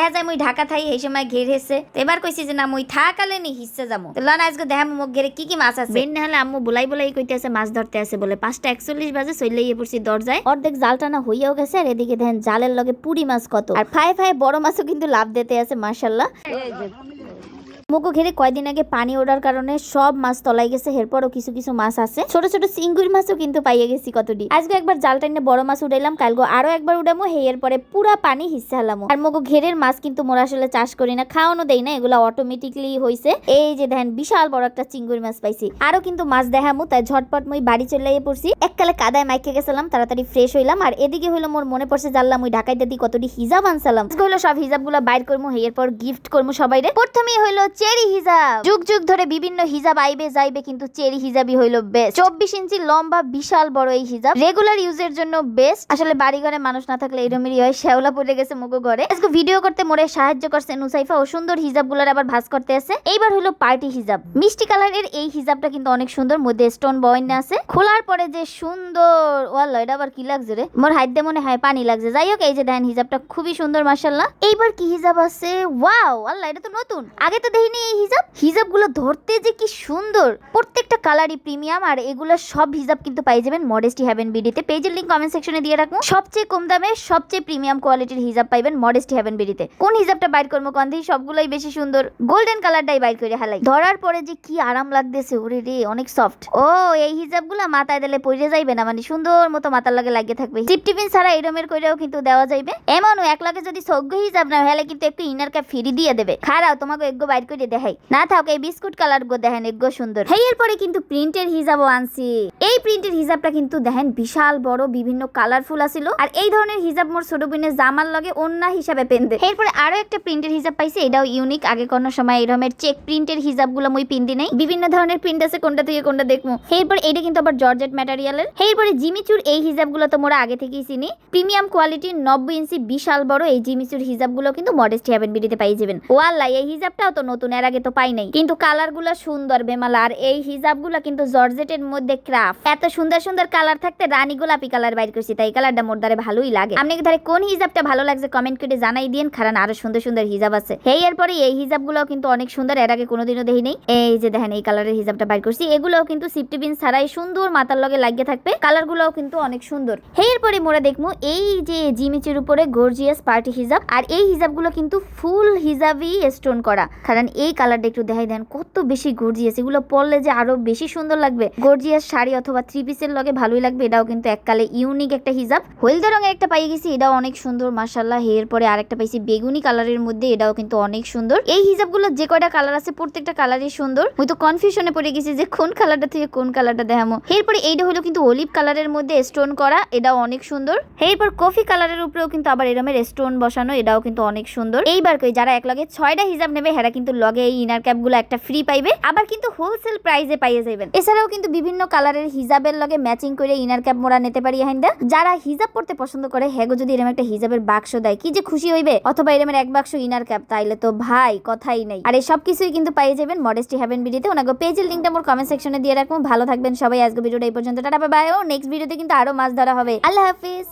দেখা যায় মুই ঢাকা থাই এই সময় ঘের হেসে এবার কইছি যে না মুই থাকালে নি হিসছে যাবো লন আজকে দেখা মুখ ঘেরে কি মাছ আছে বেন না হলে আম্মু বলাই কইতে আছে মাছ ধরতে আছে বলে 5:41 বাজে চইলেই পড়ছি দরজায় অর্ধেক জাল টানা হইয়াও গেছে আর এদিকে দেখেন জালের লগে পুরি মাছ কত আর ফায়ে বড় মাছও কিন্তু লাভ দিতে আছে মাশাআল্লাহ। মুগো ঘেরে কয়দিন আগে পানি ওঠার কারণে সব মাছ তলাই গেছে এরপরও কিছু মাছ আছে ছোট ছোট চিংড়ি মাছও কিন্তু পাইয়ে গেছি কতটি আজকে একবার জাল টাইনে বড় মাছ উঠাইলাম কালগো আরো একবার উঠামো হেয়ের পরে পুরা পানি হিসে হালামো আর মুগো ঘেরের মাছ কিন্তু মোরা আসলে চাষ করি না খাওয়ানো দেই না এগুলা অটোমেটিকলি হইছে এই যে দেখেন বিশাল বড় একটা চিংড়ি মাছ পাইছি আরো কিন্তু মাছ দেখামু তাই ঝটপট মই বাড়ি চলে পড়ছি এককালে কাদায় মাইকে গেছিলাম তাড়াতাড়ি ফ্রেশ হইলাম আর এদিকে হইলো মোর মনে পড়ছে জানলাম ওই ঢাকায় দিদি কতটি হিজাব আনসালাম হইলো সব হিজাব গুলা বাইর করবো হেয়ের পর গিফট করবো সবাই রে প্রথমেই হইলো চেরি হিজাব যুগ ধরে বিভিন্ন হিজাব আইবে যাইবে কিন্তু চেরি হিজাবই হইলো বেস্ট 24 ইঞ্চি লম্বা বিশাল বড় এই হিজাব রেগুলার ইউজের জন্য বেস্ট আসলে বাড়ি ঘরে মানুষ না থাকলে এরকমই হয় শ্যাওলা পড়ে গেছে মুগো ঘরে আজকে ভিডিও করতে মোরে সাহায্য করছে নুসাইফা ও সুন্দর হিজাব গুলার আবার ভাঁজ করতে আছে এইবার হইলো পার্টি হিজাব মিষ্টি কালারের এই হিজাবটা কিন্তু অনেক সুন্দর মধ্যে স্টোন বয়না আছে খোলার পরে যে সুন্দর ওয়াল্লাহ এটা আবার কি লাগছে রে মোর হাত দিয়ে মনে হয় পানি লাগছে যাই হোক এই যে দেখেন হিজাবটা খুবই সুন্দর মাশাআল্লাহ এইবার কি হিজাব আছে ওয়াও আল্লাহ এটা তো নতুন আগে তো দেখিনি এই হিজাবগুলো ধরতে যে কি সুন্দর প্রত্যেকটা কালারই প্রিমিয়াম আর এগুলো সব হিজাব কিন্তু পাই যাবেন মডেস্টি হেভেন বিডিতে পেজের লিংক কমেন্ট সেকশনে দিয়ে রাখবো সবচেয়ে কম দামে সবচেয়ে প্রিমিয়াম কোয়ালিটির হিজাব পাইবেন মডেস্টি হেভেন বিডিতে কোন হিজাবটা বাইর করবো কন্ধি সবগুলোই বেশি সুন্দর গোল্ডেন কালারটাই বাইর করে হালাই ধরার পরে যে কি আরাম লাগতেছে ওরে রে অনেক সফট ও এই হিজাবগুলো মাথায় দিলে পড়ে যাইবে না মানে সুন্দর মতো মাথার লাগে লাগিয়ে থাকবে টিপটিপিন ছাড়া এরমের কইরাও কিন্তু দেওয়া যাইবে এমনও এক লাগে যদি সগ্য হিজাব না হলে কিন্তু একটু ইনার ক্যাপ ফ্রি দিয়ে দেবে খারাও তোমাকে এগো বাইর করে দেখাই না থাক এই বিস্কুট কালার গো দেখেন এগো সুন্দর হেয়ের পরে কিন্তু প্রিন্টের হিজাবও আনছি এই প্রিন্টের হিজাবটা কিন্তু দেখেন বিশাল বড় বিভিন্ন কালারফুল আছিল আর এই ধরনের হিজাব মোর ছোট বোনের জামার লগে ওন্না হিসাবে পেনদে এরপরে আরো একটা প্রিন্টের হিজাব পাইছি এটাও ইউনিক আগে কোন সময় এরকমের চেক প্রিন্টের হিজাবগুলো মই পিন্দি নাই বিভিন্ন ধরনের প্রিন্ট আছে কোনটা থেকে কোনটা দেখমু এরপর এইটা কিন্তু আবার জর্জেট ম্যাটেরিয়ালের এরপরে জিমিচুর এই হিজাবগুলো তো মোরা আগে থেকেই চিনি প্রিমিয়াম কোয়ালিটির 90 ইঞ্চি বিশাল বড় এই জিমিচুর হিজাবগুলো কিন্তু মডেস্টি হেভেন বিডিতে পাই যাবেন ওয়াল্লাহ এই হিজাবটাও তো নতুন এর আগে তো পাই নাই কিন্তু কালারগুলো সুন্দর বেমালা আর এই হিজাবগুলো কিন্তু জর্জেটের মধ্যে ক্রাফট এত সুন্দর সুন্দর কালার থাকতে রানী গোলাপি কালার বাইর করছি তাই কালারটা মোর দ্বারে ভালোই লাগে আপনি কি ধারে কোন হিজাবটা ভালো লাগছে কমেন্ট করে জানাই দিন কারণ আরো সুন্দর সুন্দর হিজাব আছে এরপরে এই হিজাবগুলো কিন্তু অনেক সুন্দর এর আগে কোনোদিনও দেখি নাই এই যে দেখেন এই কালারের হিজাবটা বাইর করছি এগুলোও কিন্তু সিফটি পিন ছাড়াই সুন্দর মাথার লগে লাগিয়ে থাকবে কালারগুলোও কিন্তু অনেক সুন্দর এরপরে মোরা দেখবো এই যে জিমিচের উপরে গর্জিয়াস পার্টি হিজাব আর এই হিজাবগুলো কিন্তু ফুল হিজাবই স্টোন করা কারণ এই কালারটা একটু দেখাই দেন কত বেশি গর্জিয়াস এগুলো পরলে যে আরো বেশি সুন্দর লাগবে গর্জিয়াস শাড়ি অথবা থ্রি পিসের লগে ভালোই লাগবে এটাও কিন্তু এককালে ইউনিক একটা হিজাব হলদে রঙের একটা পাই গেছি এটাও অনেক সুন্দর মাশাআল্লাহ এরপরে আরেকটা পাইছি বেগুনি কালারের মধ্যে এটাও কিন্তু অনেক সুন্দর এই হিজাবগুলো যে কয়টা কালার আছে প্রত্যেকটা কালারই সুন্দর আমি তো কনফিউশনে পড়ে গেছি যে কোন কালারটা থেকে কোন কালারটা দেখামো এরপরে এইটা হলো কিন্তু অলিভ কালারের মধ্যে স্টোন করা এটাও অনেক সুন্দর এরপর কফি কালারের উপরেও কিন্তু আবার এরমের স্টোন বসানো এটাও কিন্তু অনেক সুন্দর এইবার কই যারা এক লগে 6টা হিজাব নেবে হেরা কিন্তু লগে এই ইনার ক্যাপগুলো একটা ফ্রি পাইবে আবার কিন্তু হোলসেল প্রাইসে পাইয়ে যাবেন এছাড়াও কিন্তু বিভিন্ন কালারের হিজাবের লগে ম্যাচিং করে ইনার ক্যাপ মোরা নিতে পারি হাইন্দা যারা হিজাব পড়তে পছন্দ করে হেগো যদি এরকম একটা হিজাবের বাক্স দেয় কি যে খুশি হইবে অথবা এরকম এক বাক্স ইনার ক্যাপ তাইলে তো ভাই কথাই নাই আর এই সব কিছুই কিন্তু পাইয়ে যাবেন মডেস্টি হেভেন ভিডিওতে ওনাগো পেজের লিংকটা মোর কমেন্ট সেকশনে দিয়ে রাখবো ভালো থাকবেন সবাই আজকে ভিডিওটা এই পর্যন্ত টাটা বাই বাই ও নেক্সট ভিডিওতে কিন্তু আরো মাছ ধরা হবে আল্লাহ হাফেজ।